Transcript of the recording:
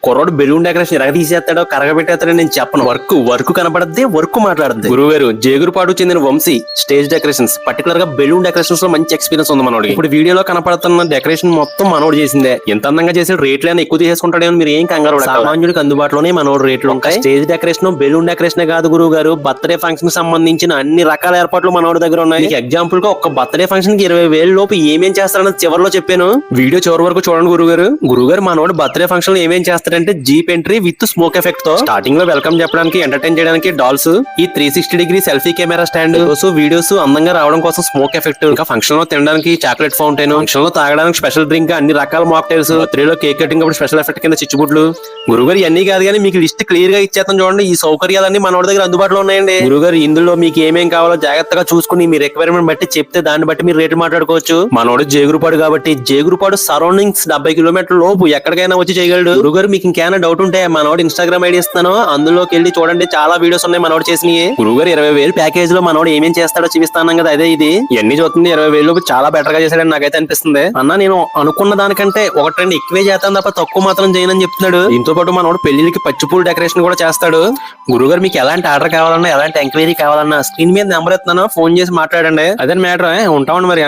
కుర్రోడు balloon decoration ఎరగ తీసేస్తాడో కరగబెట్టేస్తాడో నేను చెప్పను. వర్క్ కనపడద్ది, వర్క్ మాట్లాడద్ది. గురుగారు జేగురుపాడు చెందిన వంశీ స్టేజ్ డెకరేషన్స్ పర్టికులర్ గా బెలూన్ డెకరేషన్స్ లో మంచి ఎక్స్పీరియన్స్ ఉంది మనోడికి. ఇప్పుడు వీడియోలో కనపడుతున్న డెకరేషన్ మొత్తం మనోడు చేసిందే. ఎంత అందంగా చేసి రేట్లు అయినా ఎక్కువ తీసేసుకుంటాడేమో మీరు ఏం కంగారు. సామాన్యుడికి అందుబాటులోనే మనోడు రేట్లు ఉంటాయి. స్టేజ్ డెకరేషన్ బెలూన్ డెకరేషన్ కాదు గురువు గారు, బర్త్డే ఫంక్షన్ సంబంధించిన అన్ని రకాల ఏర్పాట్లు మనోడి దగ్గర ఉన్నాయి. ఎగ్జాంపుల్ గా ఒక బర్త్డే ఫంక్షన్ కి 20,000 లోపు ఏమేం చేస్తారని చివరిలో చెప్పాను. వీడియో చివరి వరకు చూడండి గురుగారు మనోడు బర్త్డే ఫంక్షన్ లో ఏమేం చేస్తాడంటే jeep entry with smoke effect తో స్టార్టింగ్ లో వెల్కమ్ చెప్పడానికి ఎంటర్టైన్ చేయడానికి డాల్స్, ఈ 360 degree selfie camera stand, videos అందంగా రావడం కోసం స్మోక్ ఎఫెక్ట్, ఇంకా ఫంక్షన్ లో తినడానికి చాక్లెట్ ఫౌంటైన్, ఫంక్షన్ లో తాగడానికి స్పెషల్ డ్రింక్, అన్ని రకాల మాక్టైల్స్, బర్త్డేలో కేక్ కటింగ్ అప్పుడు స్పెషల్ ఎఫెక్ట్ కింద చిచ్చుబుడ్లు. గురుగారు ఇవన్నీ కాదు కానీ మీకు లిస్ట్ క్లియర్ గా ఇచ్చేస్తాం చూడండి. ఈ సౌకర్యాలన్నీ మనోడి దగ్గర అందుబాటులో ఉన్నాయండి. గురుగారు ఇందులో మీకు ఏమేం కావాలో జాగ్రత్తగా చూసుకుని మీ రిక్వైర్మెంట్ బట్టి చెప్తే దాన్ని బట్టి మీరు రేటు మాట్లాడుకోవచ్చు. మనోడు జేగురుపాడు కాబట్టి జేగురుపాడు సరౌండింగ్స్ 70 కిలోమీటర్ల లోపు ఎక్కడికైనా వచ్చి చేయగలడు. గురుగారు మీకు ఇంకేమైనా డౌట్ ఉంటే మనోడు ఇన్స్టాగ్రామ్ ఐడి ఇస్తాను, అందులోకి వెళ్ళి చూడండి, చాలా వీడియోస్ ఉన్నాయి మనోడు చేసినవి. గురుగారు 20,000 ప్యాకేజ్ లో మనోడు ఏమేం చేస్తాడో చూపిస్తాను కదా, అదే ఇది. ఇవన్నీ చూస్తుంది 20,000 చాలా బెటర్ గా చేశాడని నాకైతే అనిపిస్తుంది. అన్న నేను అనుకున్న దానికంటే 1-2 ఎక్కువే చేస్తాను తప్ప తక్కువ మాత్రం చేయనని చెప్తున్నాడు. దీంతో పాటు మనోడు పెళ్లికి పచ్చిపూలు డెకరేషన్ కూడా చేస్తాడు. గురుగారు మీకు ఎలాంటి ఆర్డర్ కావాలన్నా, ఎలాంటి ఎంక్వైరీ కావాలన్నా స్క్రీన్ మీద నెంబర్ ఇస్తున్నాను, ఫోన్ చేసి మాట్లాడండి. అదే మ్యాటర్. ఉంటామండి మరి.